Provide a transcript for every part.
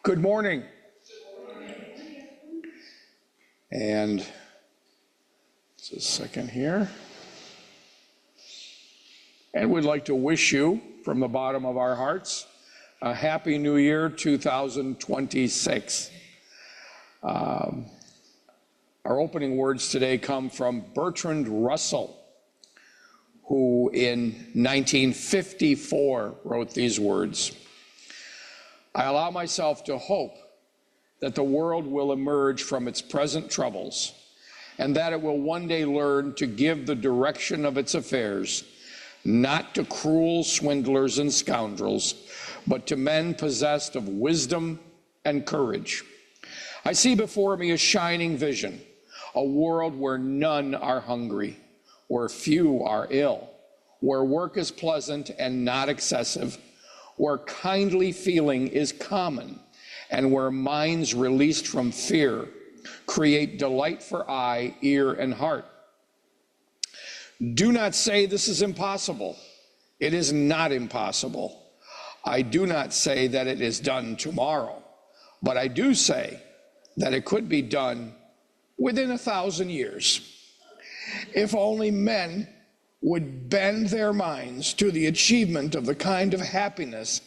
Good morning. And just a second here. And we'd like to wish you, from the bottom of our hearts, a Happy New Year 2026. Our opening words today come from Bertrand Russell, who in 1954 wrote these words: "I allow myself to hope that the world will emerge from its present troubles and that it will one day learn to give the direction of its affairs not to cruel swindlers and scoundrels, but to men possessed of wisdom and courage. I see before me a shining vision, a world where none are hungry, where few are ill, where work is pleasant and not excessive, where kindly feeling is common, and where minds released from fear create delight for eye, ear, and heart. Do not say this is impossible. It is not impossible. I do not say that it is done tomorrow, but I do say that it could be done within 1,000 years. If only men would bend their minds to the achievement of the kind of happiness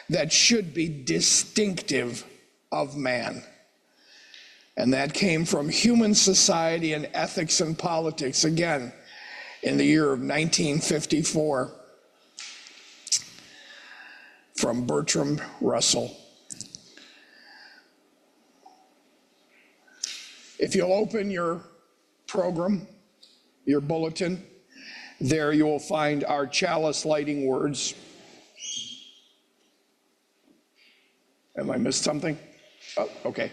that should be distinctive of man." And that came from Human Society and Ethics and Politics, again, in the year of 1954, from Bertrand Russell. If you'll open your program, your bulletin, there you will find our chalice lighting words. Have I missed something? Oh, okay.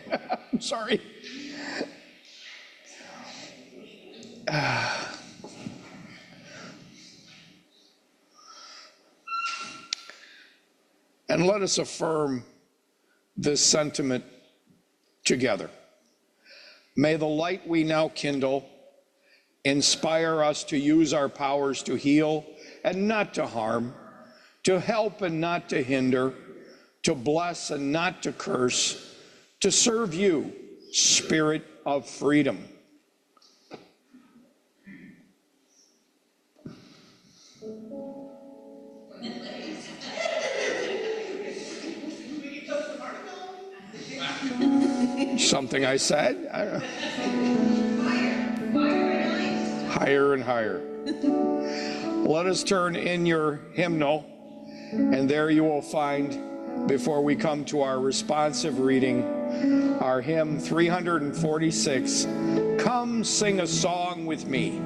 I'm sorry. And let us affirm this sentiment together. May the light we now kindle inspire us to use our powers to heal and not to harm, to help and not to hinder, to bless and not to curse, to serve you, Spirit of freedom. Something I said? I don't know. Higher and higher. Let us turn in your hymnal, and there you will find, before we come to our responsive reading, our hymn 346, "Come Sing a Song with Me."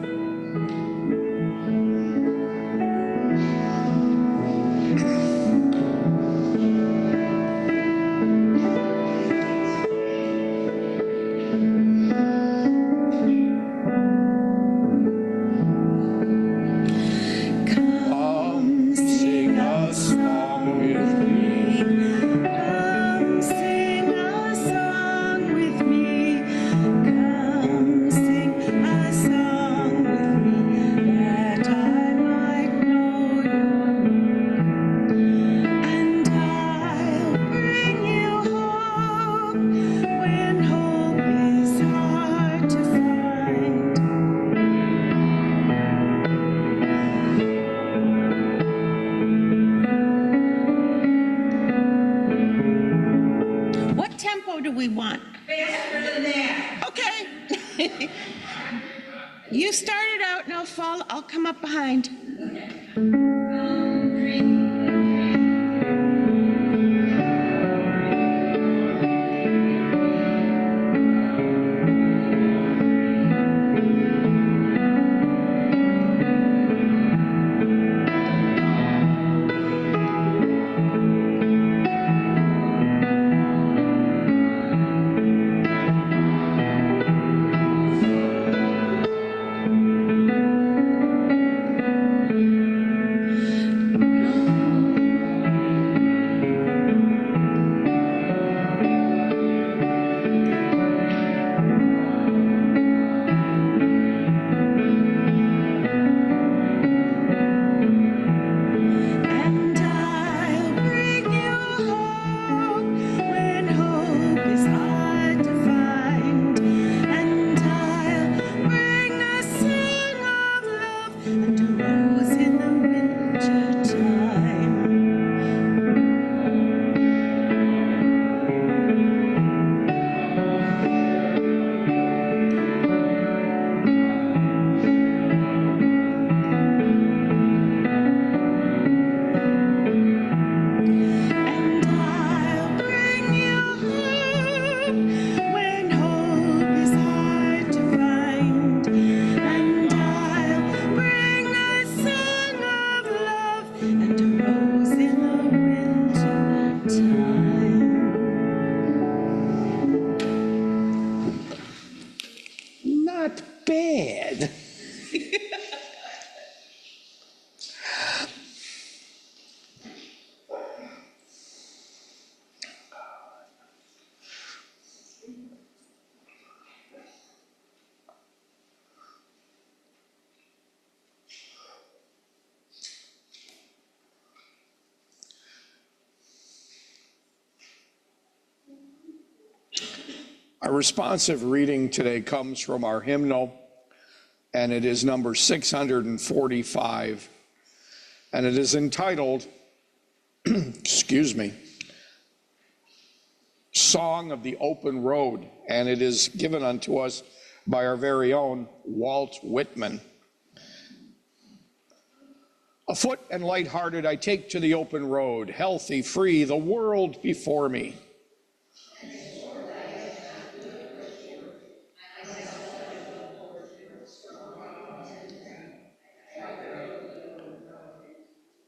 You start it out and I'll come up behind. and a rose in the winter time. And I'll bring you home when hope is hard to find. And I'll bring a song of love and a rose in the winter time. Not bad. Our responsive reading today comes from our hymnal, and it is number 645, and it is entitled, excuse me, Song of the Open Road, and it is given unto us by our very own Walt Whitman. Afoot and lighthearted, I take to the open road, healthy, free, the world before me.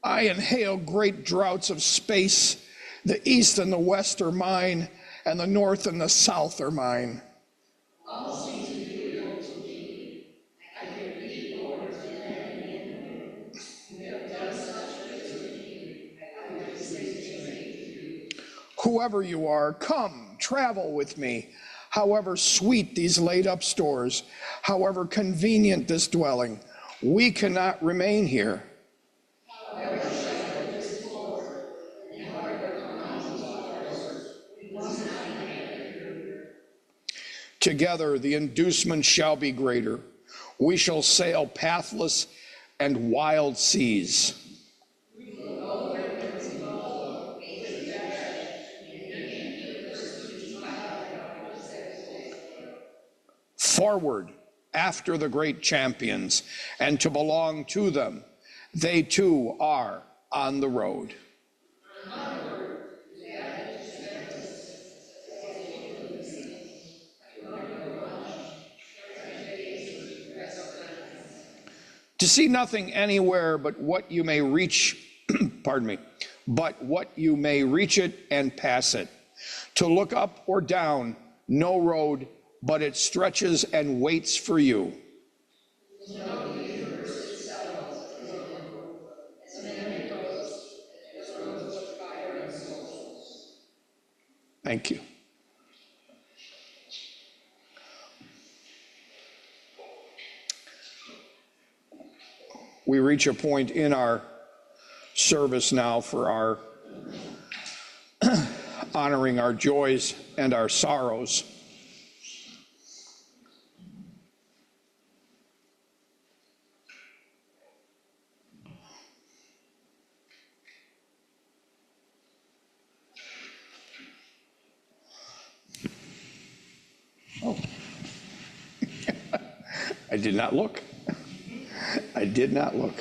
I inhale great draughts of space. The east and the west are mine, and the north and the south are mine. Whoever you are, come, travel with me. However sweet these laid-up stores, however convenient this dwelling, we cannot remain here. Together the inducement shall be greater. We shall sail pathless and wild seas. Forward after the great champions, and to belong to them, they too are on the road. To see nothing anywhere but what you may reach, pardon me, but what you may reach it and pass it. To look up or down, no road, but it stretches and waits for you. Thank you. We reach a point in our service now for our honoring our joys and our sorrows. Oh, I did not look. I did not look.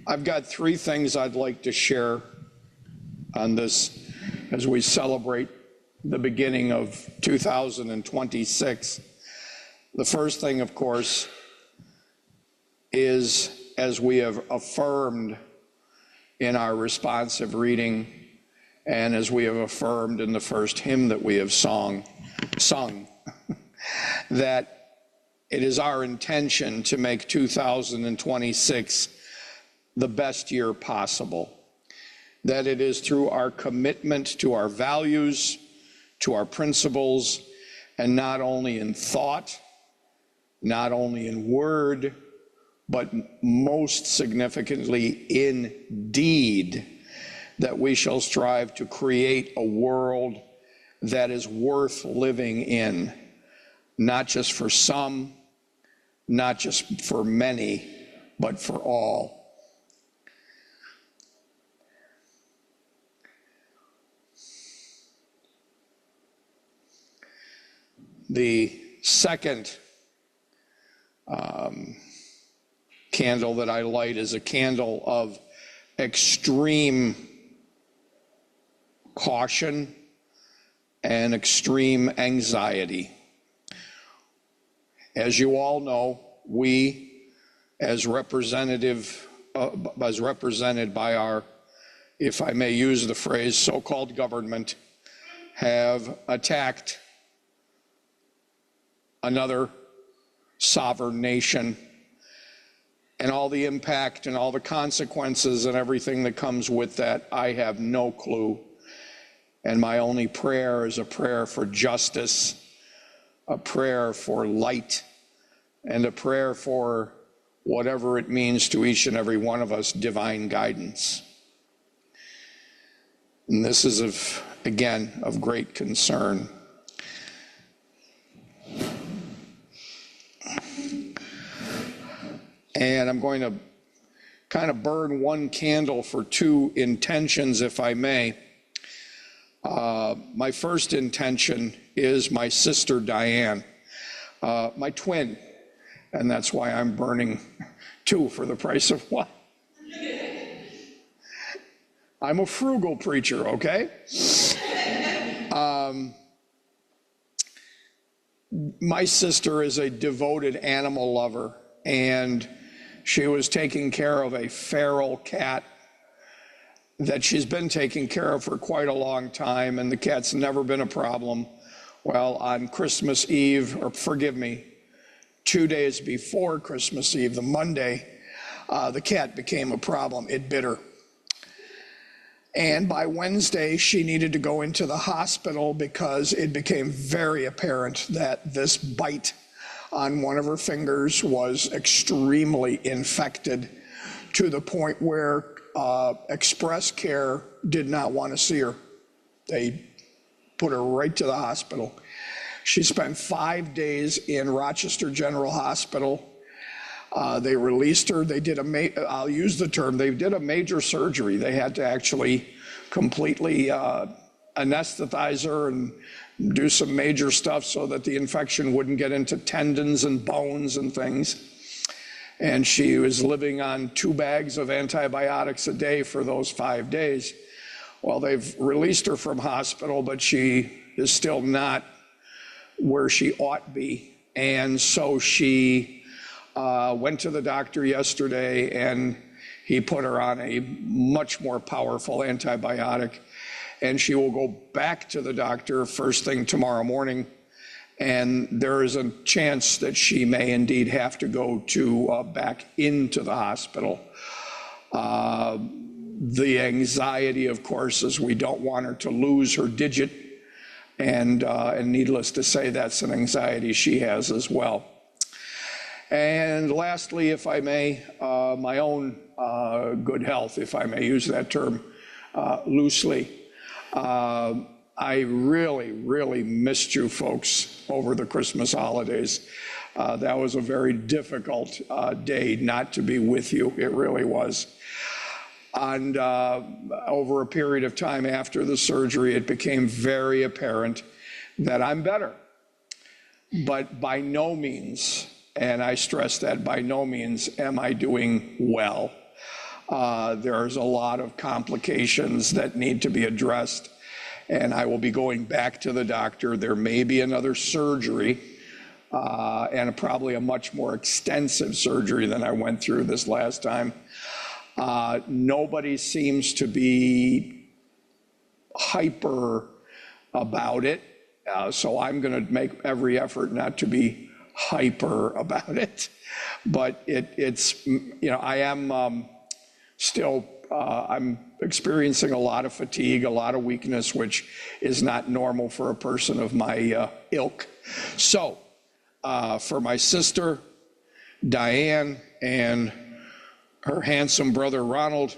I've got three things I'd like to share on this as we celebrate the beginning of 2026. The first thing, of course, is, as we have affirmed in our responsive reading, and as we have affirmed in the first hymn that we have sung, that it is our intention to make 2026 the best year possible. That it is through our commitment to our values, to our principles, and not only in thought, not only in word, but most significantly in deed, that we shall strive to create a world that is worth living in, not just for some, not just for many, but for all. The second candle that I light is a candle of extreme caution and extreme anxiety. As you all know, we, as represented by our, if I may use the phrase, so-called government, have attacked another sovereign nation, and all the impact and all the consequences and everything that comes with that, I have no clue. And my only prayer is a prayer for justice, a prayer for light, and a prayer for whatever it means to each and every one of us, divine guidance. And this is, again, of great concern. And I'm going to kind of burn one candle for two intentions, if I may. My first intention is my sister Diane, my twin, and that's why I'm burning two for the price of one. I'm a frugal preacher, okay? My sister is a devoted animal lover, and she was taking care of a feral cat that she's been taking care of for quite a long time, and the cat's never been a problem. Well, on Christmas Eve, or forgive me, 2 days before Christmas Eve, the Monday, the cat became a problem. It bit her. And by Wednesday, she needed to go into the hospital because it became very apparent that this bite on one of her fingers was extremely infected, to the point where Express Care did not want to see her. They put her right to the hospital. She spent 5 days in Rochester General Hospital. They released her. They did I'll use the term, they did a major surgery. They had to actually completely anesthetize her and do some major stuff so that the infection wouldn't get into tendons and bones and things. And she was living on 2 bags of antibiotics a day for those 5 days. Well, they've released her from hospital, but she is still not where she ought to be. And so she went to the doctor yesterday, and he put her on a much more powerful antibiotic. And she will go back to the doctor first thing tomorrow morning. And there is a chance that she may indeed have to go back into the hospital. The anxiety, of course, is we don't want her to lose her digit. And needless to say, that's an anxiety she has as well. And lastly, if I may, my own good health, if I may use that term loosely. I really, really missed you folks over the Christmas holidays. That was a very difficult day not to be with you. It really was. And over a period of time after the surgery, it became very apparent that I'm better. But by no means, and I stress that, by no means am I doing well. There's a lot of complications that need to be addressed, and I will be going back to the doctor. There may be another surgery, and probably a much more extensive surgery than I went through this last time. Nobody seems to be hyper about it, so I'm going to make every effort not to be hyper about it. But it's, I am still, I'm experiencing a lot of fatigue, a lot of weakness, which is not normal for a person of my ilk. So for my sister, Diane, and her handsome brother Ronald.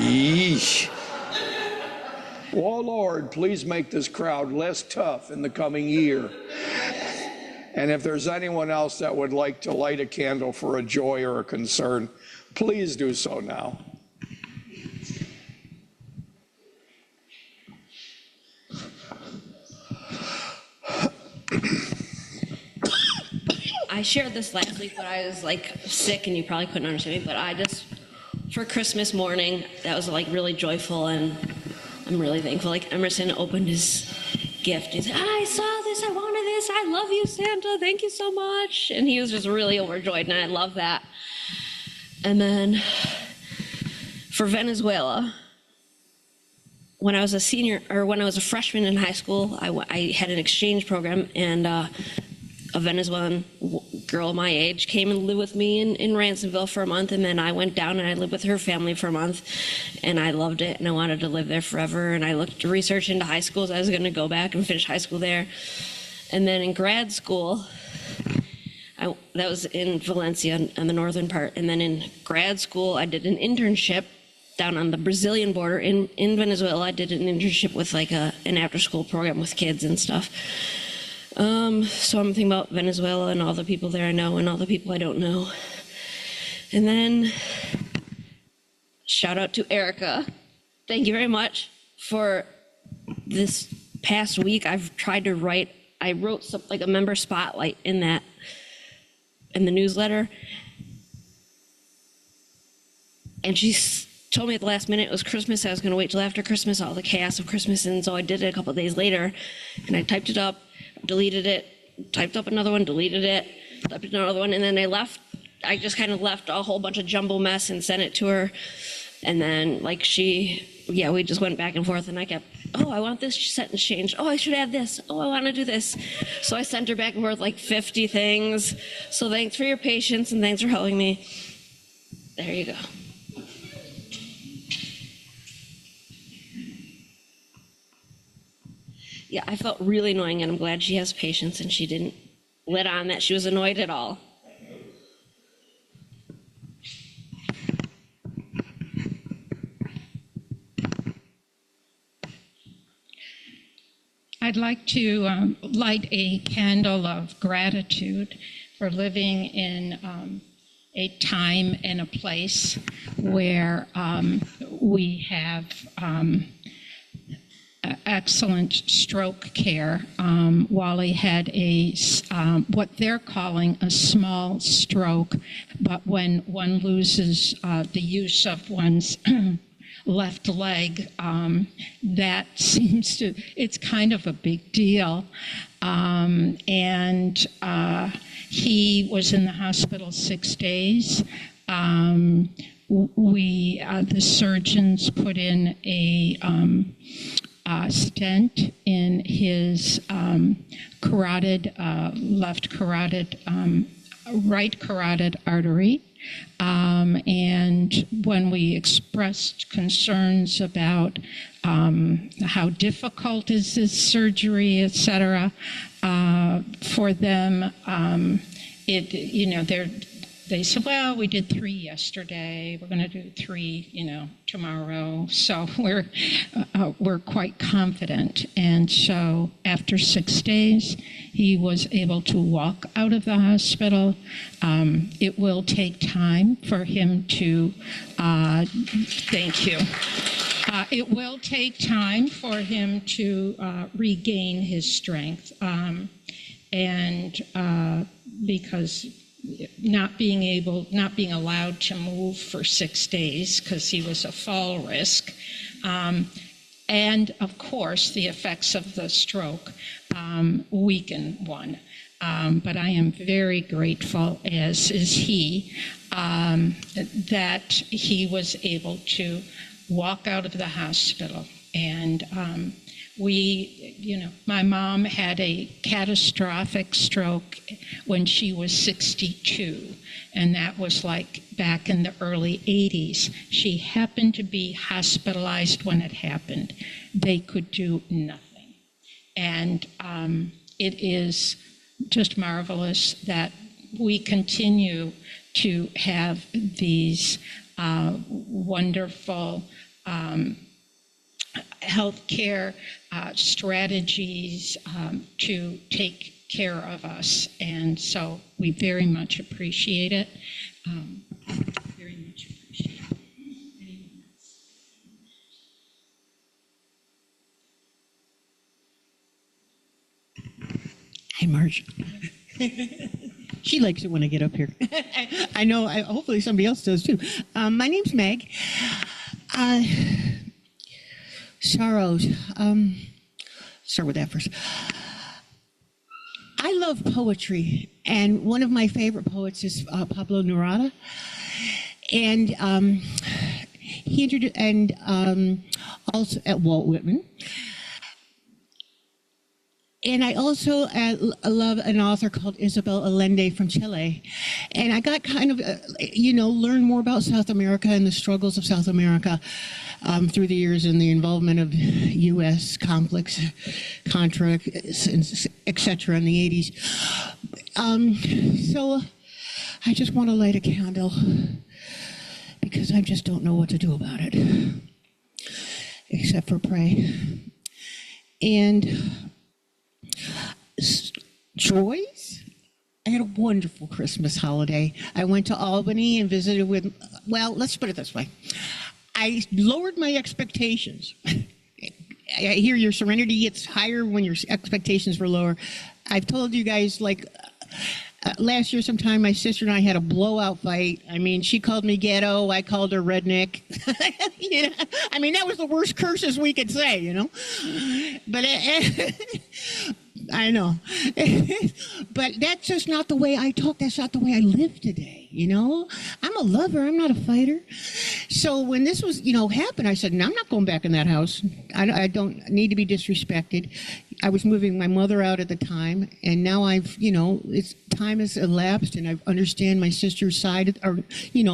Yeesh. Oh Lord, please make this crowd less tough in the coming year. And if there's anyone else that would like to light a candle for a joy or a concern, please do so now. I shared this last week, but I was like sick and you probably couldn't understand me, but I just, for Christmas morning, that was like really joyful and I'm really thankful. Like Emerson opened his gift. He said, I saw this, I wanted this, I love you, Santa, thank you so much. And he was just really overjoyed and I love that. And then for Venezuela, when I was a senior, or when I was a freshman in high school, I had an exchange program and a Venezuelan girl my age came and lived with me in Ransomville for a month, and then I went down and I lived with her family for a month, and I loved it, and I wanted to live there forever, and I looked to research into high schools. I was going to go back and finish high school there. And then in grad school, that was in Valencia, on the northern part, and then in grad school, I did an internship down on the Brazilian border in Venezuela. I did an internship with like an after-school program with kids and stuff. So I'm thinking about Venezuela and all the people there I know and all the people I don't know. And then shout out to Erica. Thank you very much for this past week. I've tried to write, I wrote some, like a member spotlight in the newsletter. And she told me at the last minute it was Christmas. I was going to wait till after Christmas, all the chaos of Christmas. And so I did it a couple of days later and I typed it up, deleted it, typed up another one, deleted it, typed another one, and then I just kind of left a whole bunch of jumble mess and sent it to her. And then like we just went back and forth and I kept, oh, I want this sentence changed. Oh, I should add this. Oh, I want to do this. So I sent her back and forth like 50 things. So thanks for your patience and thanks for helping me. There you go. Yeah, I felt really annoying, and I'm glad she has patience and she didn't let on that she was annoyed at all. I'd like to light a candle of gratitude for living in a time and a place where we have excellent stroke care. Wally had what they're calling a small stroke, but when one loses the use of one's left leg, that seems to, it's kind of a big deal. And he was in the hospital 6 days. The surgeons put in a stent in his right carotid artery. And when we expressed concerns about how difficult is this surgery, et cetera, for them, they said, well, we did 3 yesterday. We're going to do 3, tomorrow. So we're quite confident. And so after 6 days, he was able to walk out of the hospital. It will take time for him to, thank you. It will take time for him to regain his strength. Because not being allowed to move for 6 days because he was a fall risk. And of course, the effects of the stroke weaken one. But I am very grateful, as is he, that he was able to walk out of the hospital. And my mom had a catastrophic stroke when she was 62, and that was like back in the early 80s. She happened to be hospitalized when it happened. They could do nothing. And it is just marvelous that we continue to have these wonderful healthcare strategies to take care of us. And so we very much appreciate it. Very much appreciate it. Anyone else? Hi, Marge. She likes it when I get up here. I know, hopefully somebody else does too. My name's Meg. Sorrows. Start with that first. I love poetry, and one of my favorite poets is Pablo Neruda. And he introduced, and also at Walt Whitman. And I also love an author called Isabel Allende from Chile. And I got kind of, learn more about South America and the struggles of South America through the years and the involvement of U.S. conflicts, Contra, et cetera, in the 80s. So I just want to light a candle because I just don't know what to do about it, except for pray. And joys. I had a wonderful Christmas holiday. I went to Albany and visited with, well, let's put it this way. I lowered my expectations. I hear your serenity gets higher when your expectations were lower. I've told you guys, last year sometime, my sister and I had a blowout fight. I mean, she called me ghetto. I called her redneck. I mean, that was the worst curses we could say, But I know. But that's just not the way I talk. That's not the way I live today, I'm a lover. I'm not a fighter. So when this was, happened, I said, no, I'm not going back in that house. I don't need to be disrespected. I was moving my mother out at the time, and now time has elapsed, and I understand my sister's side, or,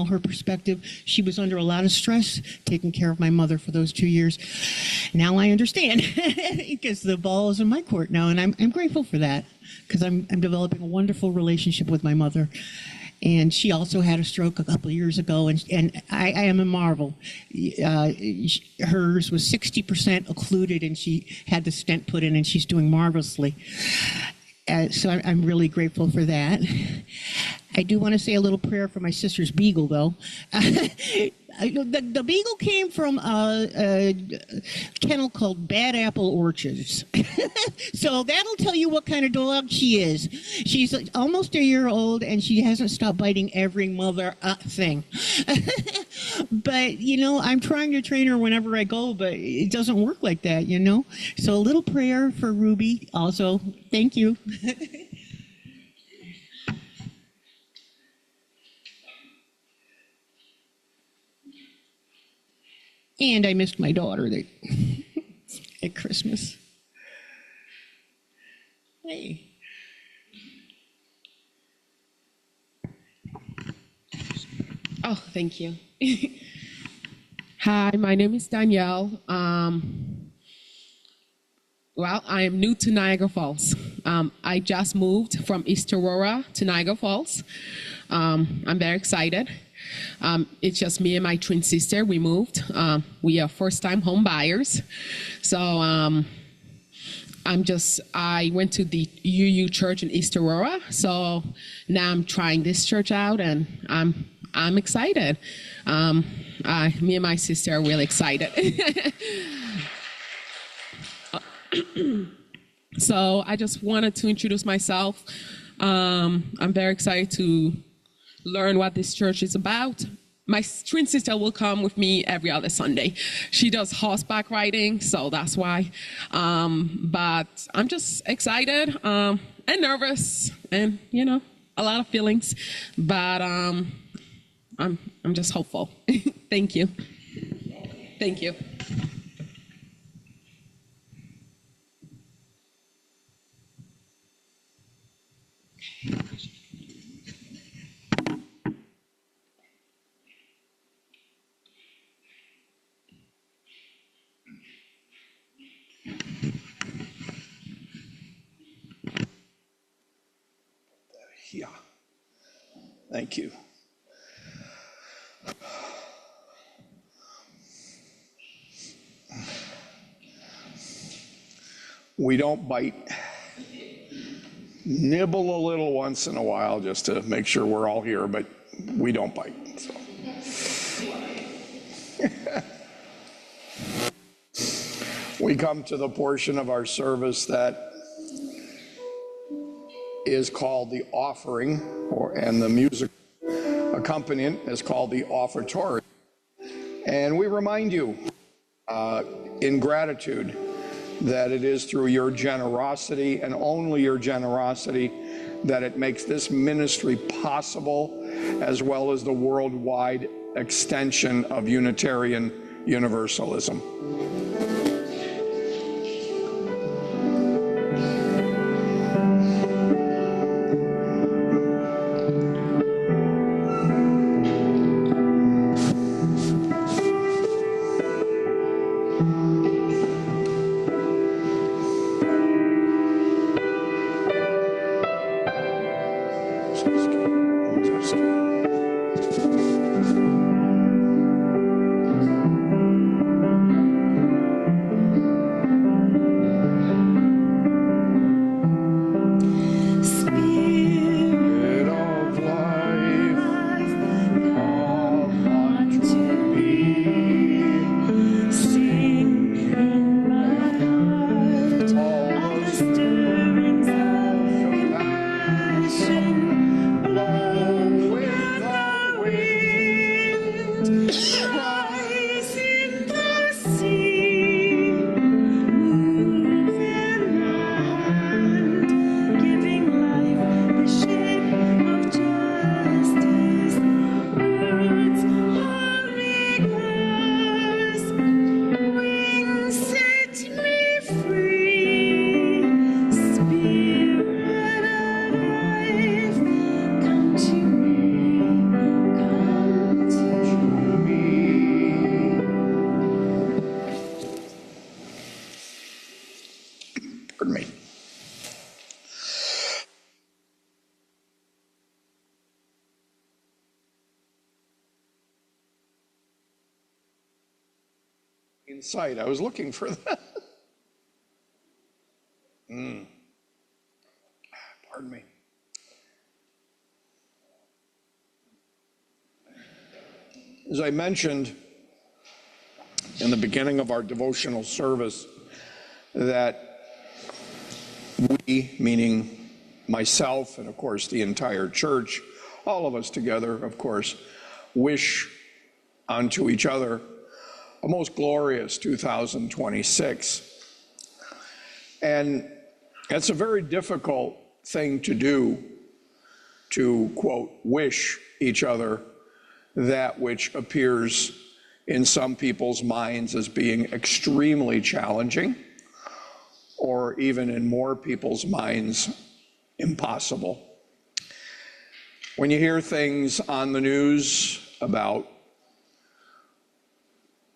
her perspective. She was under a lot of stress taking care of my mother for those 2 years. Now I understand because the ball is in my court now, and I'm grateful for that because I'm developing a wonderful relationship with my mother. And she also had a stroke a couple of years ago, and I am a marvel. Hers was 60% occluded, and she had the stent put in, and she's doing marvelously. So I'm really grateful for that. I do want to say a little prayer for my sister's beagle, though. The beagle came from a kennel called Bad Apple Orchards. So that'll tell you what kind of dog she is. She's almost a year old, and she hasn't stopped biting every mother thing. But, I'm trying to train her whenever I go, but it doesn't work like that, So a little prayer for Ruby also. Thank you. And I missed my daughter at Christmas. Hey. Oh, thank you. Hi, my name is Danielle. Well, I am new to Niagara Falls. I just moved from East Aurora to Niagara Falls. I'm very excited. It's just me and my twin sister. We moved. We are first-time home buyers. So I went to the UU church in East Aurora. So now I'm trying this church out, and I'm excited. Me and my sister are really excited. So I just wanted to introduce myself. I'm very excited to learn what this church is about. My twin sister will come with me every other Sunday. She does horseback riding, so that's why. But I'm just excited and nervous, and a lot of feelings. But I'm just hopeful. Thank you. Thank you. Hallelujah. Thank you. We don't bite. Nibble a little once in a while just to make sure we're all here, but we don't bite. So. We come to the portion of our service that is called the offering, and the music accompaniment is called the offertory. And we remind you in gratitude that it is through your generosity and only your generosity that it makes this ministry possible, as well as the worldwide extension of Unitarian Universalism. Sight. I was looking for that. Pardon me. As I mentioned in the beginning of our devotional service, that we, meaning myself and of course the entire church, all of us together, of course, wish unto each other a most glorious 2026. And it's a very difficult thing to do, to, quote, wish each other that which appears in some people's minds as being extremely challenging, or even in more people's minds, impossible. When you hear things on the news about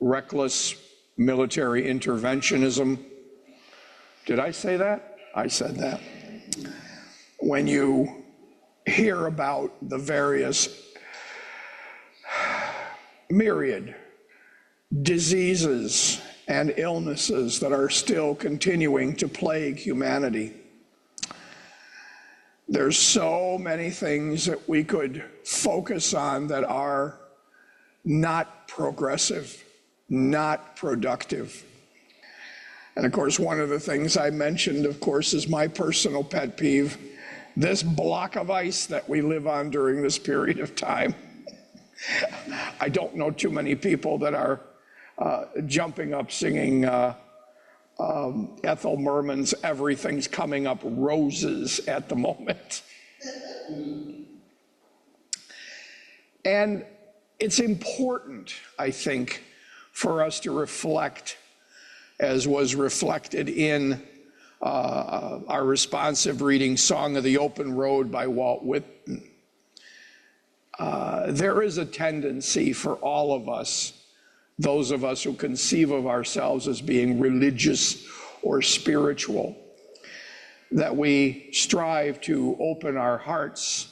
reckless military interventionism. Did I say that? I said that. When you hear about the various myriad diseases and illnesses that are still continuing to plague humanity, there's so many things that we could focus on that are not progressive, not productive. And of course, one of the things I mentioned, of course, is my personal pet peeve, this block of ice that we live on during this period of time. I don't know too many people that are jumping up singing Ethel Merman's Everything's Coming Up Roses at the moment. And it's important, I think, for us to reflect, as was reflected in our responsive reading, Song of the Open Road by Walt Whitman. There is a tendency for all of us, those of us who conceive of ourselves as being religious or spiritual, that we strive to open our hearts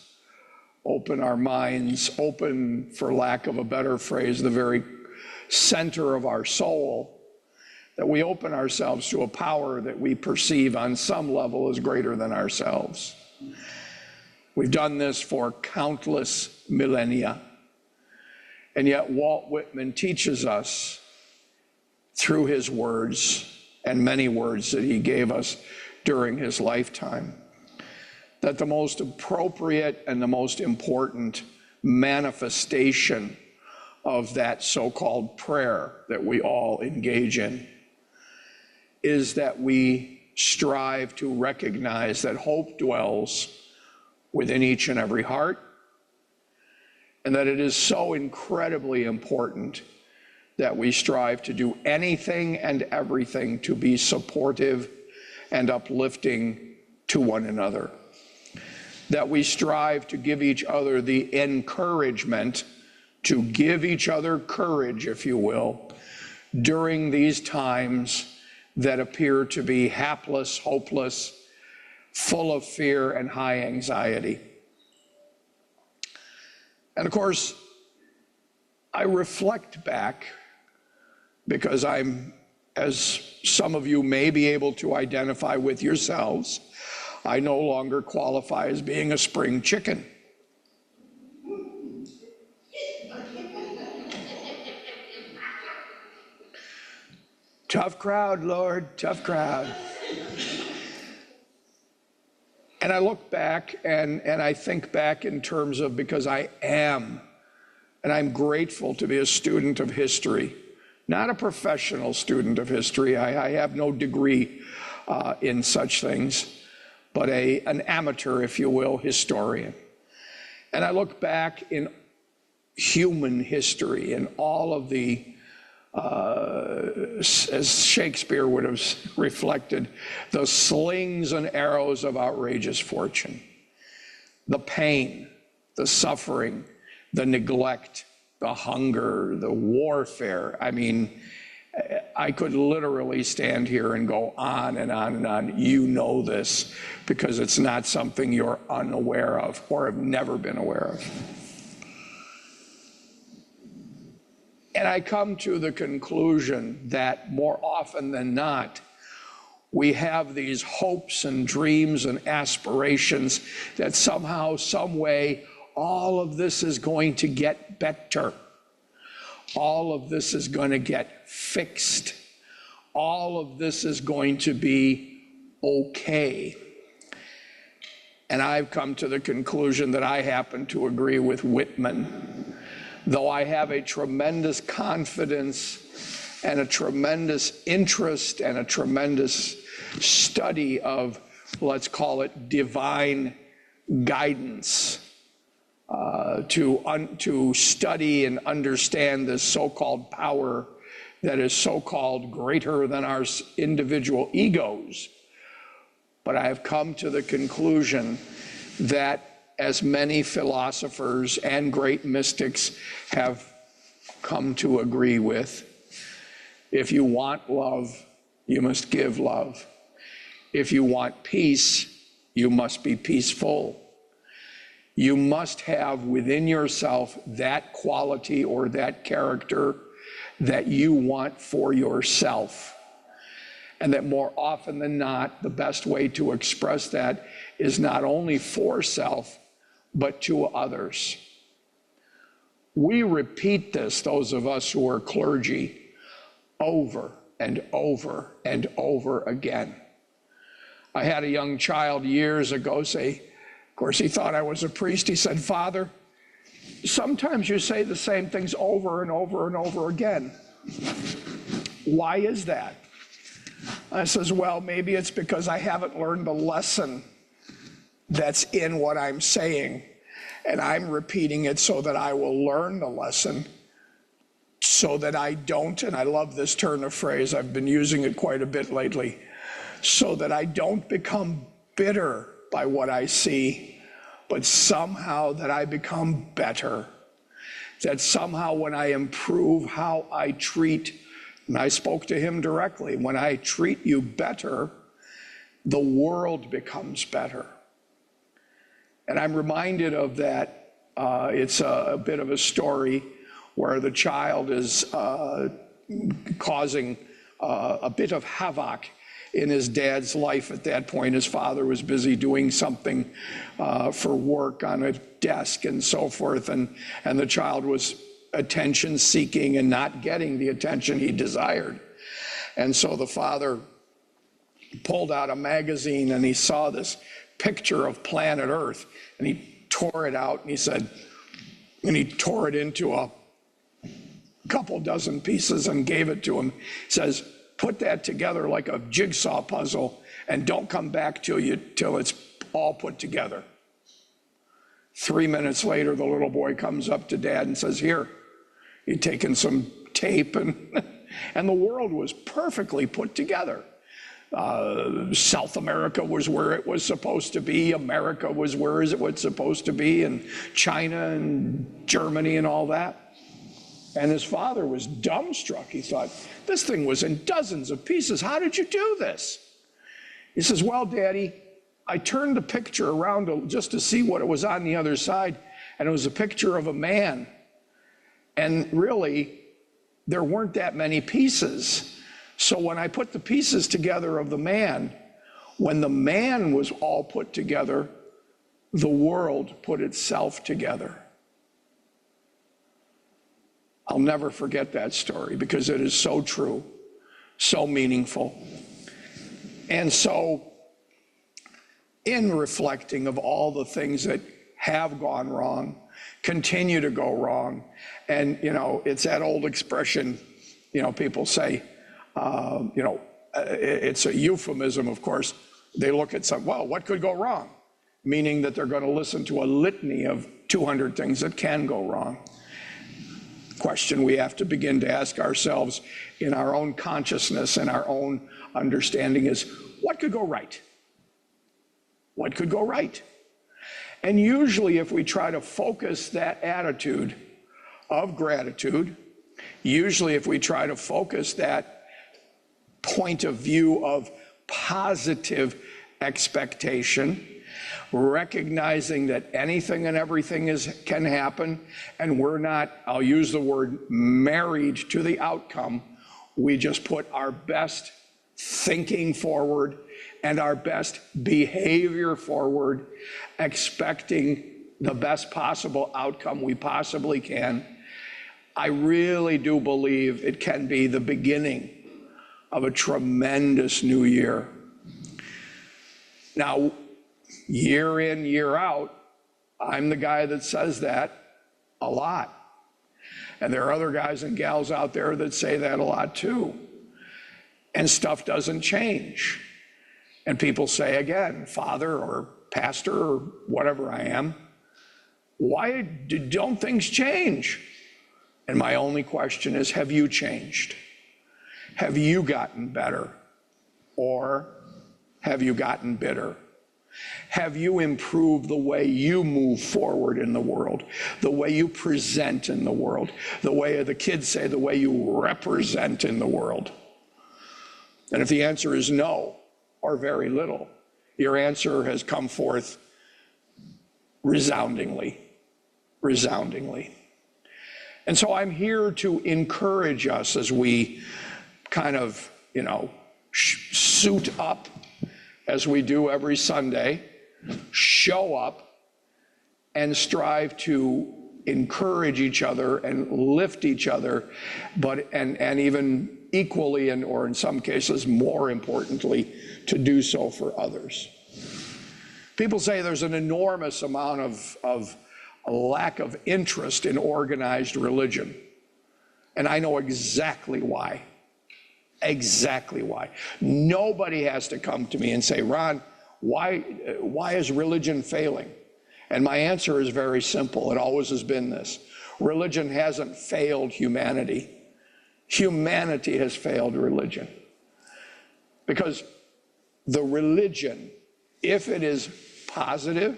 open our minds, open, for lack of a better phrase, the very center of our soul, that we open ourselves to a power that we perceive on some level as greater than ourselves. We've done this for countless millennia. And yet Walt Whitman teaches us through his words and many words that he gave us during his lifetime, that the most appropriate and the most important manifestation of that so-called prayer that we all engage in is that we strive to recognize that hope dwells within each and every heart, and that it is so incredibly important that we strive to do anything and everything to be supportive and uplifting to one another. That we strive to give each other the encouragement, to give each other courage, if you will, during these times that appear to be hapless, hopeless, full of fear and high anxiety. And of course, I reflect back, because I'm, as some of you may be able to identify with yourselves, I no longer qualify as being a spring chicken. Tough crowd, Lord, tough crowd. And I look back and I think back in terms of, because I am, and I'm grateful to be a student of history, not a professional student of history. I have no degree in such things, but an amateur, if you will, historian. And I look back in human history and all of the, as Shakespeare would have reflected, the slings and arrows of outrageous fortune, the pain, the suffering, the neglect, the hunger, the warfare. I mean, I could literally stand here and go on and on and on. You know this, because it's not something you're unaware of or have never been aware of. And I come to the conclusion that more often than not, we have these hopes and dreams and aspirations that somehow, some way, all of this is going to get better. All of this is going to get fixed. All of this is going to be okay. And I've come to the conclusion that I happen to agree with Whitman. Though I have a tremendous confidence and a tremendous interest and a tremendous study of, let's call it, divine guidance, to study and understand this so-called power that is so-called greater than our individual egos. But I have come to the conclusion that, as many philosophers and great mystics have come to agree with, if you want love, you must give love. If you want peace, you must be peaceful. You must have within yourself that quality or that character that you want for yourself. And that more often than not, the best way to express that is not only for self, but to others. We repeat this, those of us who are clergy, over and over and over again. I had a young child years ago say, of course he thought I was a priest, he said, "Father, sometimes you say the same things over and over and over again. Why is that?" I says, "Well, maybe it's because I haven't learned the lesson that's in what I'm saying, and I'm repeating it so that I will learn the lesson, so that I don't," and I love this turn of phrase, I've been using it quite a bit lately, "so that I don't become bitter by what I see, but somehow that I become better, that somehow when I improve how I treat," and I spoke to him directly, "when I treat you better, the world becomes better." And I'm reminded of that It's a bit of a story where the child is causing a bit of havoc in his dad's life at that point. His father was busy doing something for work on a desk and so forth, and the child was attention seeking and not getting the attention he desired. And so the father pulled out a magazine and he saw this picture of planet Earth, and he tore it out and he said, and he tore it into a couple dozen pieces and gave it to him. He says, put that together like a jigsaw puzzle and don't come back till it's all put together. 3 minutes later, the little boy comes up to Dad and says, here, he'd taken some tape and the world was perfectly put together. South America was where it was supposed to be. America was where it was supposed to be, and China and Germany and all that. And his father was dumbstruck. He thought, this thing was in dozens of pieces. How did you do this? He says, well, Daddy, I turned the picture around just to see what it was on the other side, and it was a picture of a man. And really, there weren't that many pieces. So when I put the pieces together of the man, when the man was all put together, the world put itself together. I'll never forget that story because it is so true, so meaningful. And so in reflecting of all the things that have gone wrong, continue to go wrong, and, it's that old expression, people say, it's a euphemism, of course. They look at well, what could go wrong? Meaning that they're going to listen to a litany of 200 things that can go wrong. Question we have to begin to ask ourselves in our own consciousness and our own understanding is, what could go right? What could go right? And usually if we try to focus that attitude of gratitude, usually if we try to focus that point of view of positive expectation, recognizing that anything and everything can happen, and we're not, I'll use the word, married to the outcome. We just put our best thinking forward and our best behavior forward, expecting the best possible outcome we possibly can. I really do believe it can be the beginning of a tremendous new year. Now, year in, year out, I'm the guy that says that a lot. And there are other guys and gals out there that say that a lot too. And stuff doesn't change. And people say again, father or pastor or whatever I am, why don't things change? And my only question is, have you changed? Have you gotten better? Or have you gotten bitter? Have you improved the way you move forward in the world, the way you present in the world, the way the kids say, the way you represent in the world? And if the answer is no, or very little, your answer has come forth resoundingly, resoundingly. And so I'm here to encourage us as we kind of, suit up as we do every Sunday, show up and strive to encourage each other and lift each other, and even equally, or in some cases more importantly, to do so for others. People say there's an enormous amount of a lack of interest in organized religion. And I know exactly why. Exactly why. Nobody has to come to me and say, Ron, why is religion failing? And my answer is very simple. It always has been this. Religion hasn't failed humanity. Humanity has failed religion. Because the religion, if it is positive,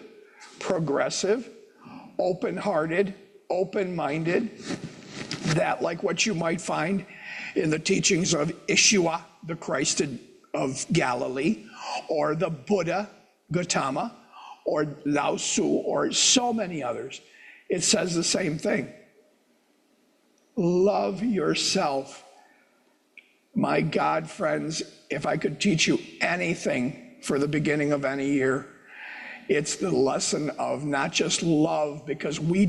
progressive, open-hearted, open-minded, that like what you might find in the teachings of Yeshua, the Christ of Galilee, or the Buddha, Gautama, or Lao Tzu, or so many others. it says the same thing. Love yourself. My God, friends, if I could teach you anything for the beginning of any year, it's the lesson of not just love, because we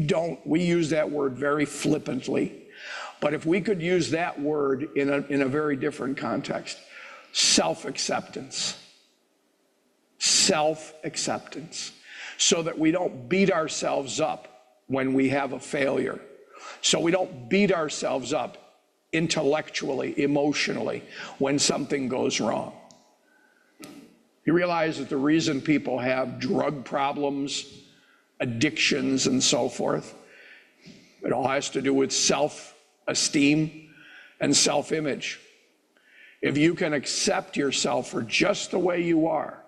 use that word very flippantly. But if we could use that word in a very different context, self-acceptance. Self-acceptance. So that we don't beat ourselves up when we have a failure. So we don't beat ourselves up intellectually, emotionally, when something goes wrong. You realize that the reason people have drug problems, addictions, and so forth, it all has to do with self-esteem and self-image. If you can accept yourself for just the way you are,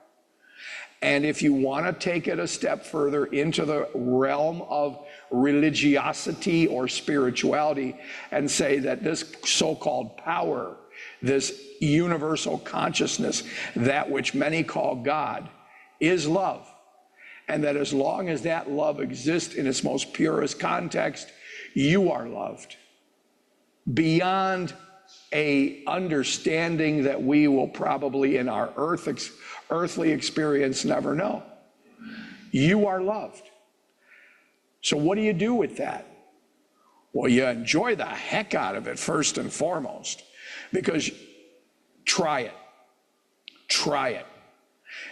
and if you want to take it a step further into the realm of religiosity or spirituality and say that this so-called power, this universal consciousness, that which many call God, is love, and that as long as that love exists in its most purest context, you are loved beyond a understanding that we will probably in our earthly experience never know. You are loved. So what do you do with that? Well, you enjoy the heck out of it first and foremost, because try it. Try it.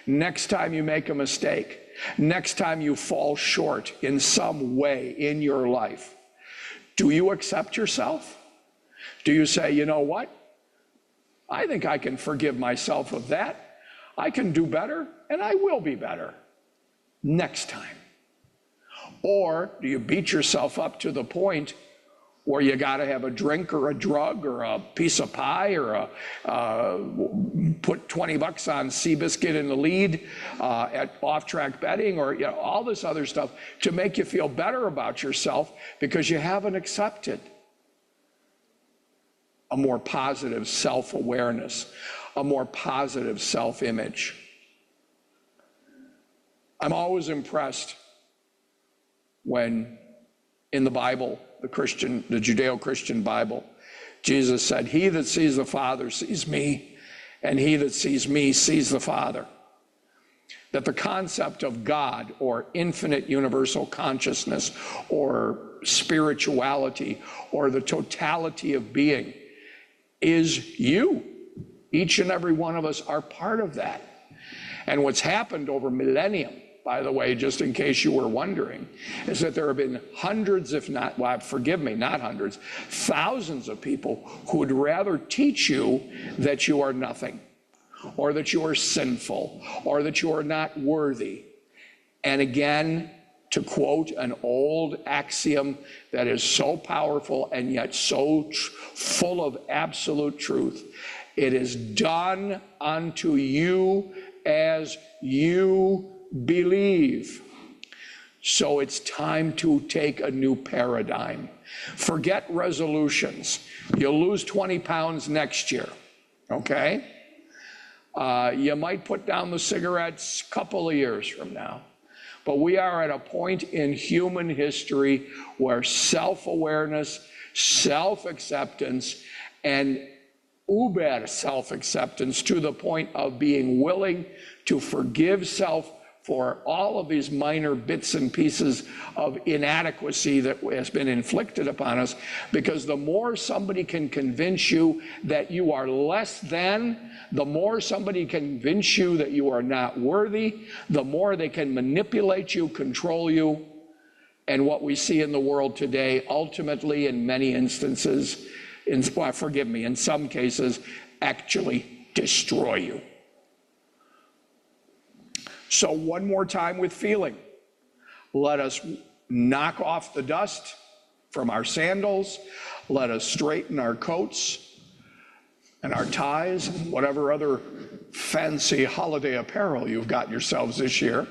Next time you make a mistake, next time you fall short in some way in your life, do you accept yourself? Do you say, you know what? I think I can forgive myself of that. I can do better, and I will be better next time. Or do you beat yourself up to the point where you got to have a drink or a drug or a piece of pie or put $20 on Seabiscuit in the lead at off-track betting, or all this other stuff to make you feel better about yourself because you haven't accepted a more positive self-awareness, a more positive self-image. I'm always impressed when in the Bible, the Judeo-Christian Bible, Jesus said, "He that sees the Father sees me, and he that sees me sees the Father." That the concept of God or infinite universal consciousness or spirituality or the totality of being is you. Each and every one of us are part of that. And what's happened over millennium, by the way, just in case you were wondering, is that there have been hundreds, if not, well, forgive me, not hundreds, thousands of people who would rather teach you that you are nothing, or that you are sinful, or that you are not worthy. And again, to quote an old axiom that is so powerful and yet so full of absolute truth, it is done unto you as you believe. So it's time to take a new paradigm. Forget resolutions. You'll lose 20 pounds next year, okay? You might put down the cigarettes a couple of years from now. But we are at a point in human history where self-awareness, self-acceptance, and uber self-acceptance to the point of being willing to forgive self for all of these minor bits and pieces of inadequacy that has been inflicted upon us, because the more somebody can convince you that you are less than, the more somebody can convince you that you are not worthy, the more they can manipulate you, control you, and what we see in the world today, ultimately, in many instances, in some cases, actually destroy you. So one more time with feeling. Let us knock off the dust from our sandals. Let us straighten our coats and our ties and whatever other fancy holiday apparel you've got yourselves this year.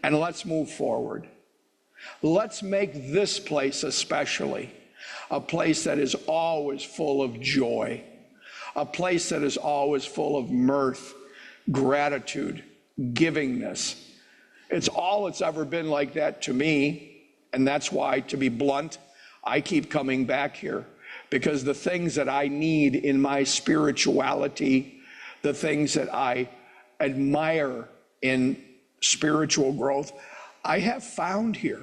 And let's move forward. Let's make this place especially a place that is always full of joy, a place that is always full of mirth, gratitude, givingness. It's all it's ever been like that to me. And that's why, to be blunt, I keep coming back here, because the things that I need in my spirituality, the things that I admire in spiritual growth, I have found here.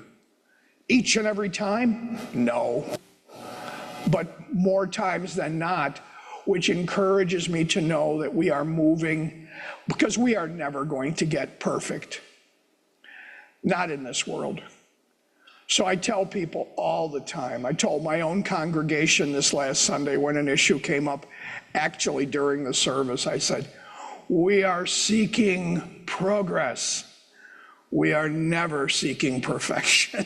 Each and every time? No. But more times than not, which encourages me to know that we are moving, because we are never going to get perfect. Not in this world. So I tell people all the time, I told my own congregation this last Sunday when an issue came up, actually during the service, I said, we are seeking progress. We are never seeking perfection.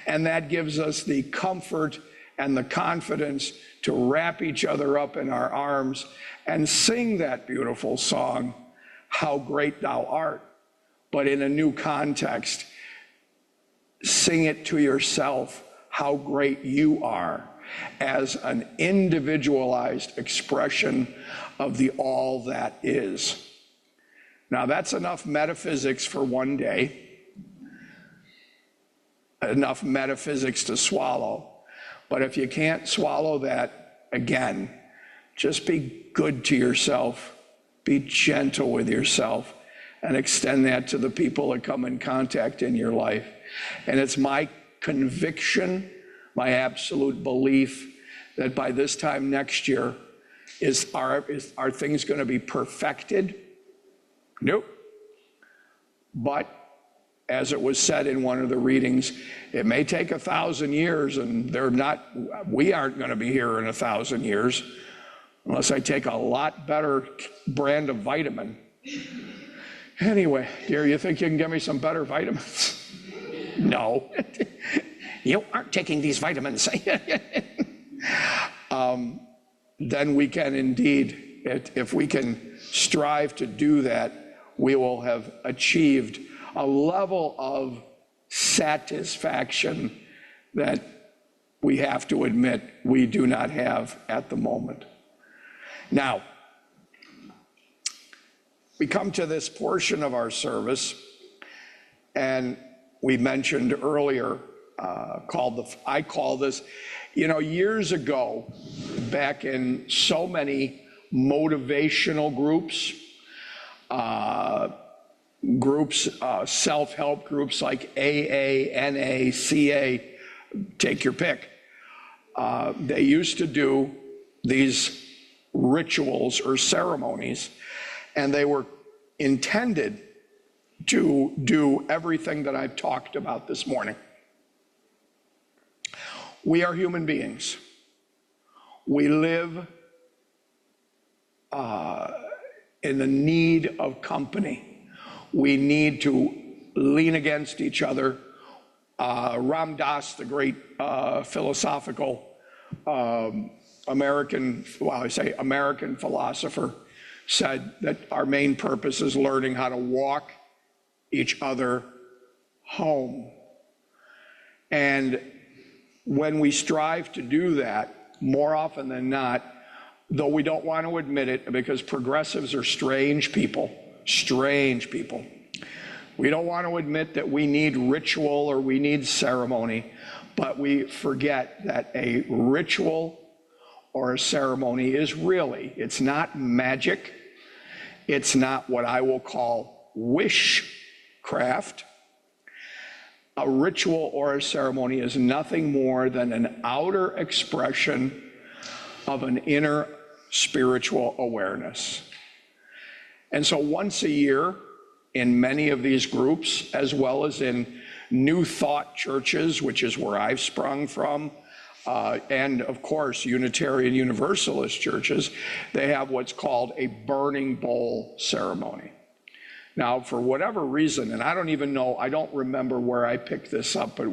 And that gives us the comfort and the confidence to wrap each other up in our arms and sing that beautiful song, How Great Thou Art, but in a new context. Sing it to yourself, how great you are, as an individualized expression of the all that is. Now that's enough metaphysics for one day, enough metaphysics to swallow. But if you can't swallow that, again, just be good to yourself, be gentle with yourself, and extend that to the people that come in contact in your life. And it's my conviction, my absolute belief, that by this time next year, are things going to be perfected? Nope. But as it was said in one of the readings, it may take 1,000 years, and we aren't going to be here in 1,000 years unless I take a lot better brand of vitamin. Anyway, dear, you think you can give me some better vitamins? No. You aren't taking these vitamins. Then we can indeed, if we can strive to do that, we will have achieved a level of satisfaction that we have to admit we do not have at the moment. Now, we come to this portion of our service, and we mentioned earlier, I call this, years ago, back in so many motivational groups, self-help groups like AA, NA, CA, take your pick. They used to do these rituals or ceremonies, and they were intended to do everything that I've talked about this morning. We are human beings. We live in the need of company. We need to lean against each other. Ram Dass, the great philosophical American philosopher, said that our main purpose is learning how to walk each other home. And when we strive to do that, more often than not, though we don't want to admit it, because progressives are strange people, we don't want to admit that we need ritual or we need ceremony, but we forget that a ritual or a ceremony is really, it's not magic, it's not what I will call wishcraft. A ritual or a ceremony is nothing more than an outer expression of an inner spiritual awareness. And so once a year, in many of these groups, as well as in New Thought churches, which is where I've sprung from, and of course Unitarian Universalist churches, they have what's called a burning bowl ceremony. Now, for whatever reason, and I don't even know, I don't remember where I picked this up, but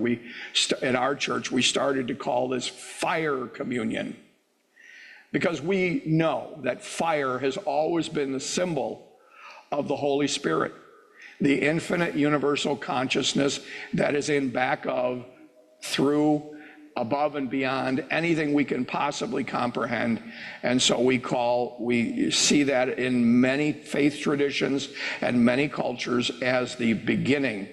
at our church, we started to call this fire communion, because we know that fire has always been the symbol of the Holy Spirit, the infinite universal consciousness that is in back of, through, above and beyond anything we can possibly comprehend. And so we see that in many faith traditions and many cultures as the beginning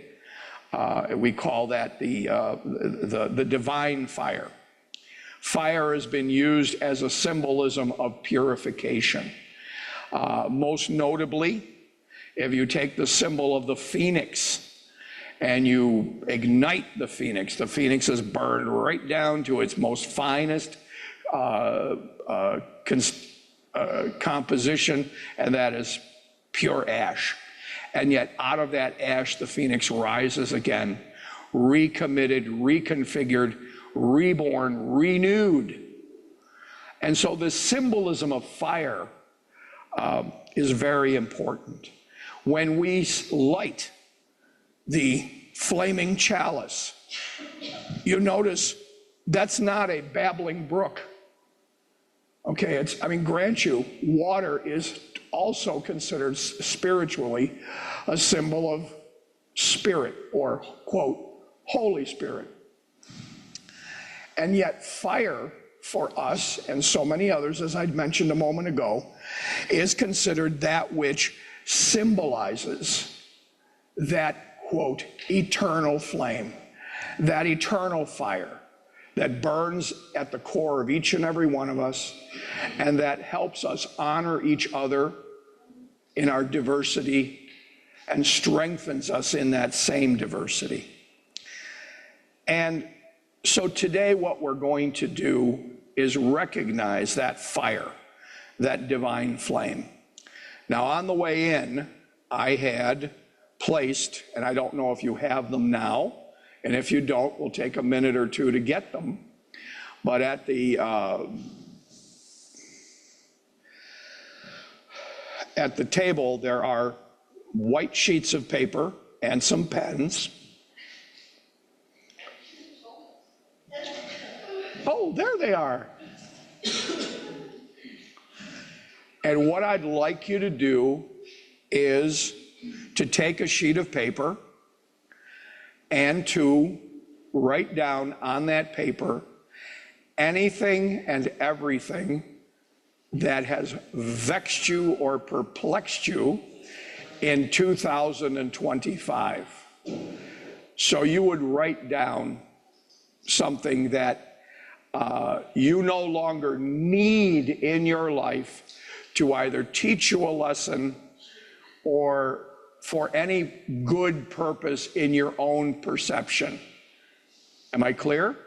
We call that the divine fire. Fire has been used as a symbolism of purification. Most notably, if you take the symbol of the phoenix and you ignite the phoenix is burned right down to its most finest composition, and that is pure ash. And yet out of that ash, the phoenix rises again, recommitted, reconfigured, reborn, renewed. And so the symbolism of fire is very important. When we light the flaming chalice, you notice that's not a babbling brook. Okay, grant you, water is also considered spiritually a symbol of spirit, or, quote, Holy Spirit. And yet fire, for us and so many others, as I'd mentioned a moment ago, is considered that which symbolizes that, quote, eternal flame, that eternal fire that burns at the core of each and every one of us, and that helps us honor each other in our diversity and strengthens us in that same diversity. And so today what we're going to do is recognize that fire, that divine flame. Now, on the way in, I had placed, and I don't know if you have them now, and if you don't, we'll take a minute or two to get them, but at the table, there are white sheets of paper and some pens. Oh, there they are. And what I'd like you to do is to take a sheet of paper and to write down on that paper anything and everything that has vexed you or perplexed you in 2025. So you would write down something that you no longer need in your life to either teach you a lesson or for any good purpose in your own perception. Am I clear?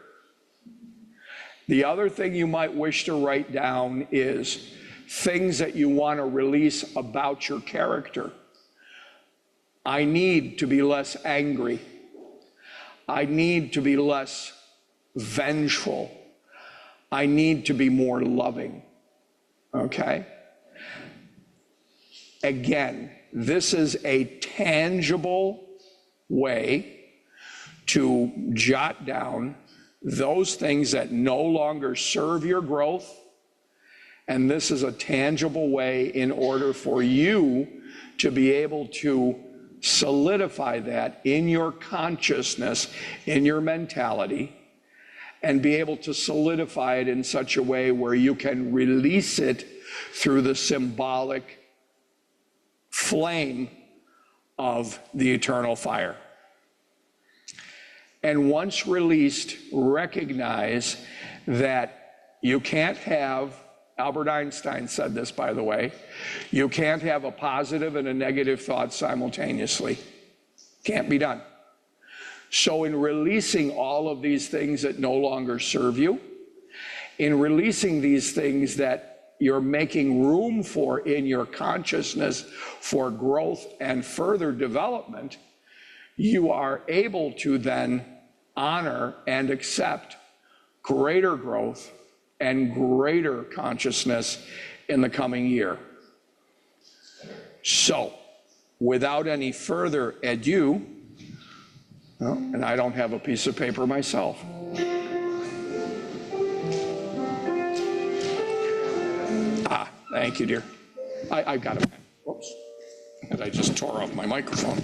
The other thing you might wish to write down is things that you want to release about your character. I need to be less angry. I need to be less vengeful. I need to be more loving. Okay? Again, this is a tangible way to jot down those things that no longer serve your growth. And this is a tangible way in order for you to be able to solidify that in your consciousness, in your mentality, and be able to solidify it in such a way where you can release it through the symbolic flame of the eternal fire. And once released, recognize that you can't have, Albert Einstein said this, by the way, you can't have a positive and a negative thought simultaneously. Can't be done. So in releasing all of these things that no longer serve you, in releasing these things that you're making room for in your consciousness for growth and further development, you are able to then honor and accept greater growth and greater consciousness in the coming year. So, without any further ado, and I don't have a piece of paper myself. Thank you, dear. I've got a pen. Whoops. And I just tore off my microphone.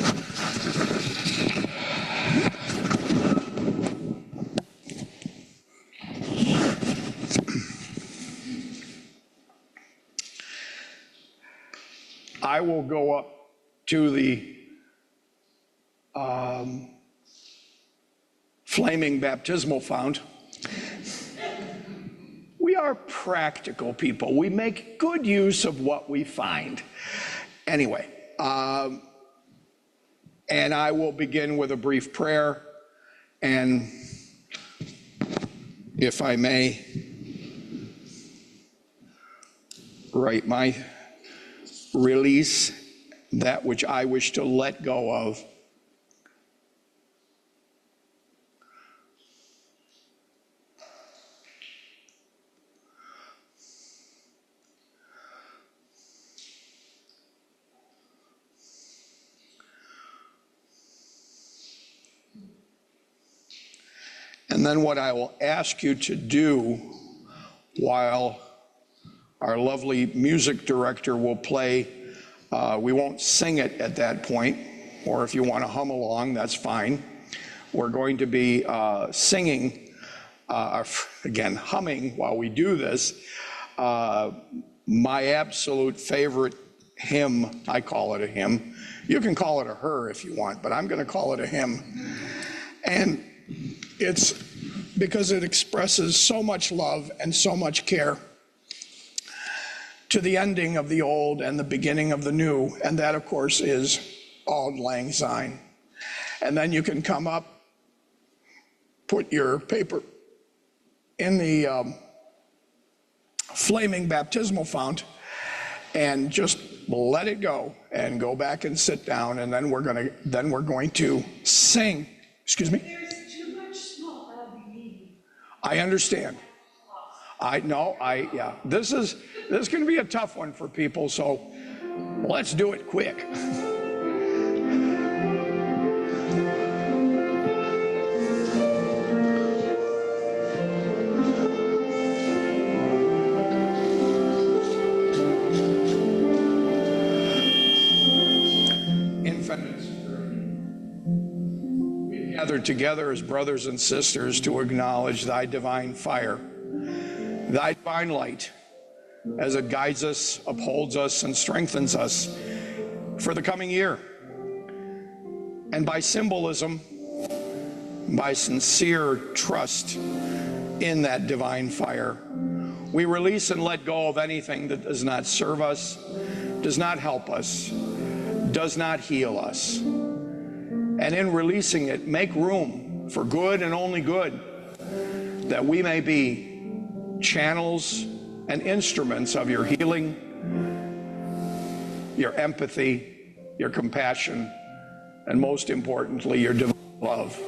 I will go up to the flaming baptismal fount. We are practical people. We make good use of what we find. Anyway, and I will begin with a brief prayer, and if I may, write my release, that which I wish to let go of. And then what I will ask you to do while our lovely music director will play, we won't sing it at that point, or if you want to hum along, that's fine. We're going to be singing, again, humming while we do this, my absolute favorite hymn. I call it a hymn. You can call it a her if you want, but I'm going to call it a hymn. And it's because it expresses so much love and so much care to the ending of the old and the beginning of the new, and that, of course, is Auld Lang Syne. And then you can come up, put your paper in the flaming baptismal fount, and just let it go, and go back and sit down, and then we're going to sing. Excuse me? There's too much smoke I'll be needing. I understand. Yeah. This is going to be a tough one for people, so let's do it quick. Gathered together as brothers and sisters to acknowledge thy divine fire, thy divine light, as it guides us, upholds us, and strengthens us for the coming year. And by symbolism, by sincere trust in that divine fire, we release and let go of anything that does not serve us, does not help us, does not heal us. And in releasing it, make room for good and only good, that we may be channels and instruments of your healing, your empathy, your compassion, and most importantly, your divine love.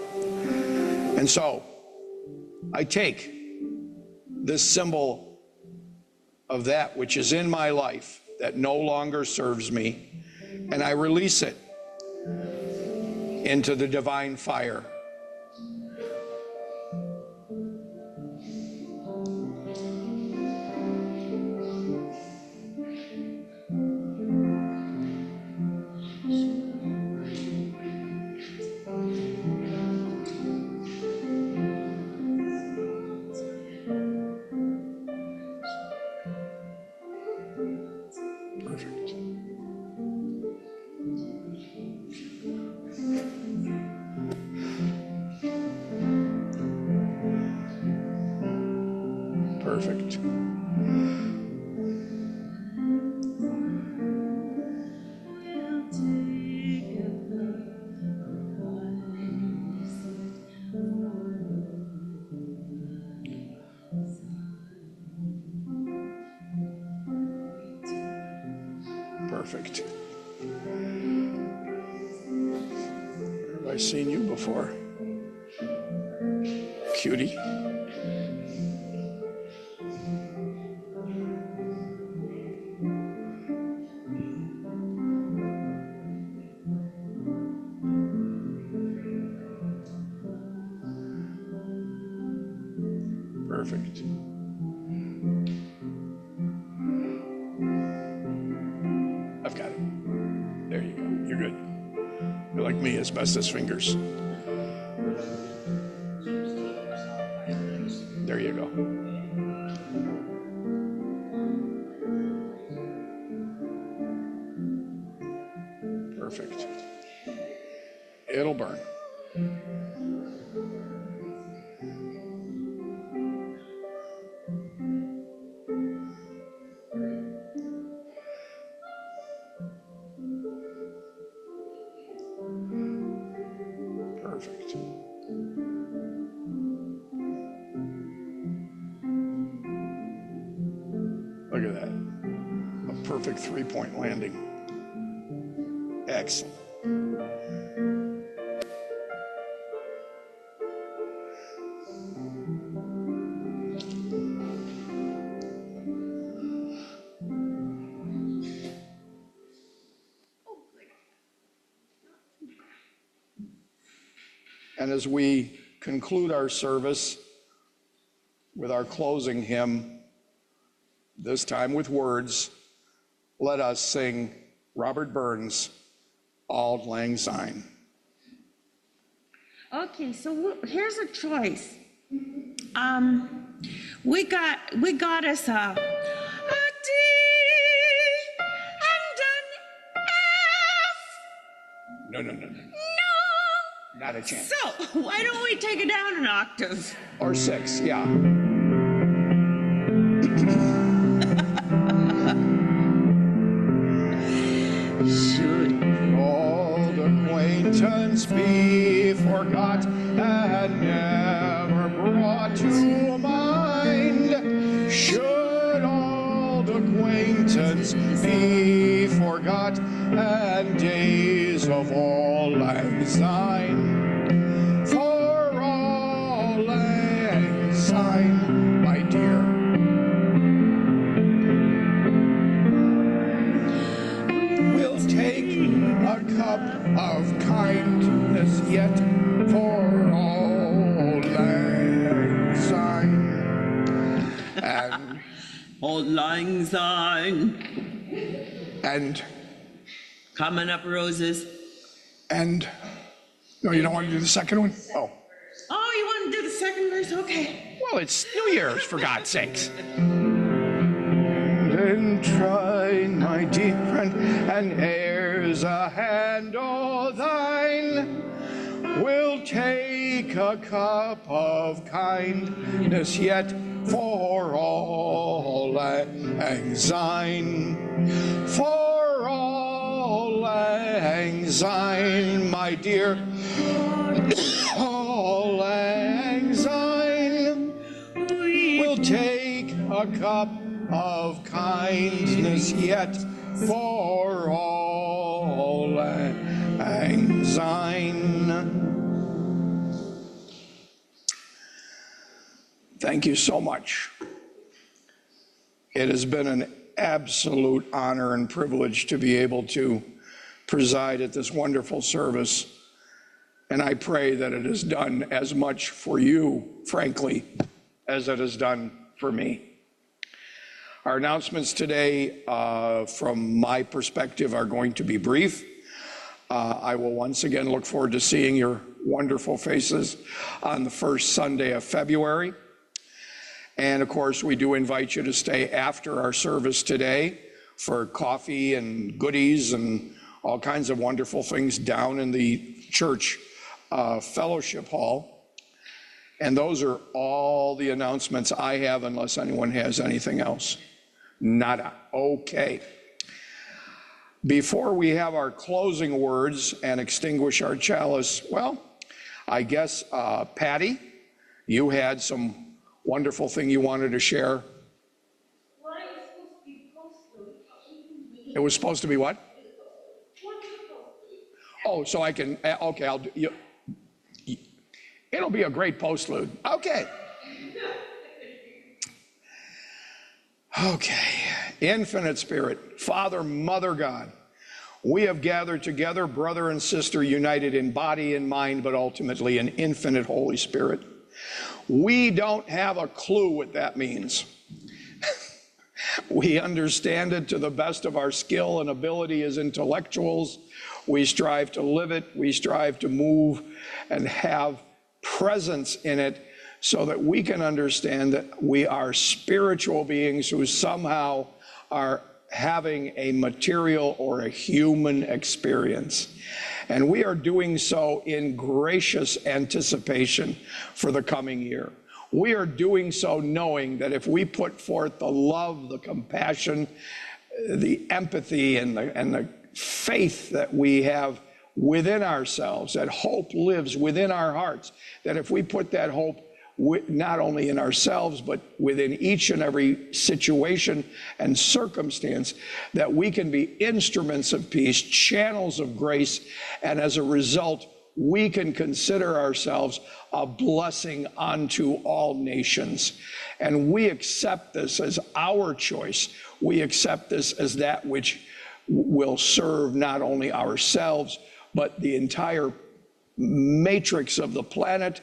And so, I take this symbol of that which is in my life that no longer serves me, and I release it into the divine fire. Perfect. Perfect. Perfect. Have I seen you before? Cutie. Perfect. I've got it. There you go. You're good. You're like me, asbestos fingers. There you go. Perfect. It'll burn. that. A perfect three-point landing. Excellent. And as we conclude our service with our closing hymn, this time with words, let us sing Robert Burns' Auld Lang Syne. Okay, so here's a choice. We got us a D and an F. No. No. Not a chance. So why don't we take it down an octave? Or 6, yeah. Should Old acquaintance be forgot and never brought to mind? Should old acquaintance be forgot and days of auld lang syne? For auld lang syne, my dear. We'll take a cup of kindness yet for auld lang syne. And Auld Lang Syne, and coming up roses. and no, you don't want to do the second one? Oh, Oh, you want to do the second verse? Okay. well, it's New Year's, for God's sakes. And try, my dear friend, and here's a hand o' thine. We'll take a cup of kindness yet for auld lang syne. For auld lang syne, my dear. Auld lang syne. We'll take a cup of kindness yet for auld lang syne. Thank you so much. It has been an absolute honor and privilege to be able to preside at this wonderful service. And I pray that it has done as much for you, frankly, as it has done for me. Our announcements today, from my perspective, are going to be brief. I will once again look forward to seeing your wonderful faces on the first Sunday of February. And of course, we do invite you to stay after our service today for coffee and goodies and all kinds of wonderful things down in the church fellowship hall. And those are all the announcements I have, unless anyone has anything else. Nada. Okay. Before we have our closing words and extinguish our chalice, well, I guess, Patty, you had some wonderful thing you wanted to share. Well, it was supposed to be posted. It was supposed to be what? Oh, so I can, okay, I'll do, it'll be a great postlude. Okay. Okay. Infinite Spirit, Father, Mother God, we have gathered together, brother and sister, united in body and mind, but ultimately in infinite Holy Spirit. We don't have a clue what that means. We understand it to the best of our skill and ability as intellectuals. We strive to live it. We strive to move and have presence in it so that we can understand that we are spiritual beings who somehow are having a material or a human experience. And we are doing so in gracious anticipation for the coming year. We are doing so knowing that if we put forth the love, the compassion, the empathy, and the faith that we have within ourselves, that hope lives within our hearts, that if we put that hope not only in ourselves, but within each and every situation and circumstance, that we can be instruments of peace, channels of grace, and as a result, we can consider ourselves a blessing unto all nations. And we accept this as our choice. We accept this as that which will serve not only ourselves, but the entire matrix of the planet,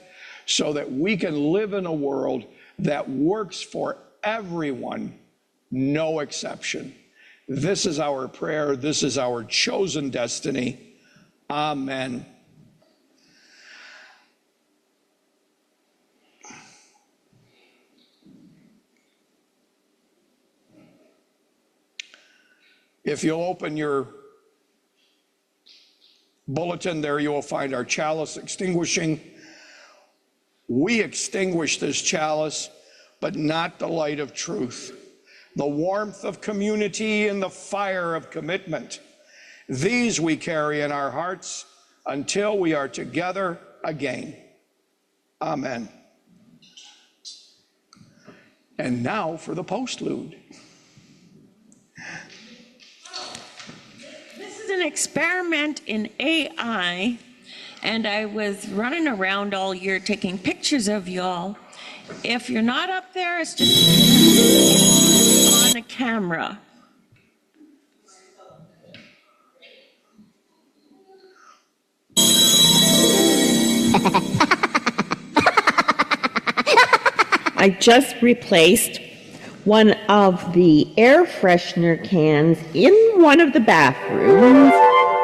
so that we can live in a world that works for everyone, no exception. This is our prayer. This is our chosen destiny. Amen. If you'll open your bulletin there, you will find our chalice extinguishing. We extinguish this chalice, but not the light of truth, the warmth of community and the fire of commitment. These we carry in our hearts until we are together again. Amen. And now for the postlude. This is an experiment in AI, and I was running around all year taking pictures of y'all. If you're not up there, it's just on a camera. I just replaced one of the air freshener cans in one of the bathrooms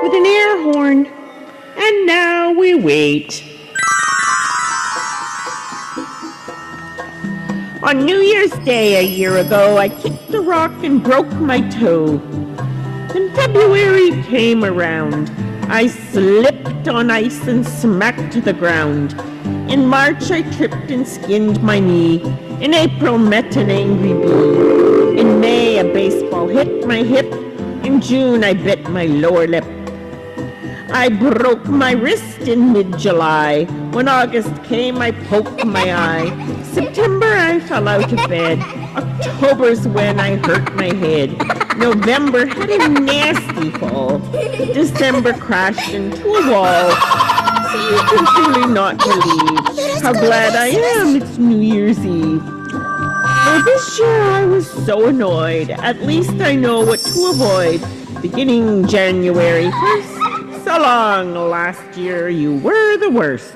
with an air horn. And now we wait. On New Year's Day a year ago, I kicked a rock and broke my toe. Then February came around. I slipped on ice and smacked to the ground. In March, I tripped and skinned my knee. In April, met an angry bee. In May, a baseball hit my hip. In June, I bit my lower lip. I broke my wrist in mid-July. When August came, I poked my eye. September, I fell out of bed. October's when I hurt my head. November had a nasty fall. December crashed into a wall. So you can truly not believe how glad I am it's New Year's Eve. For this year I was so annoyed. At least I know what to avoid. Beginning January 1st. So long, last year you were the worst.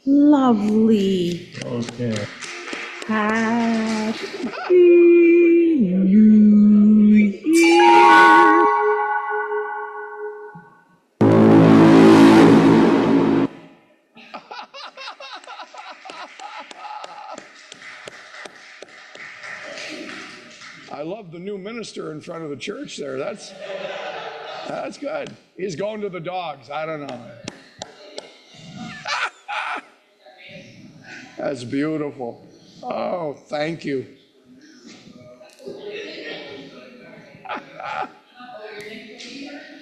Lovely. Okay. Happy New Year. I love the new minister in front of the church there. That's good. He's going to the dogs. I don't know. That's beautiful. Oh, thank you.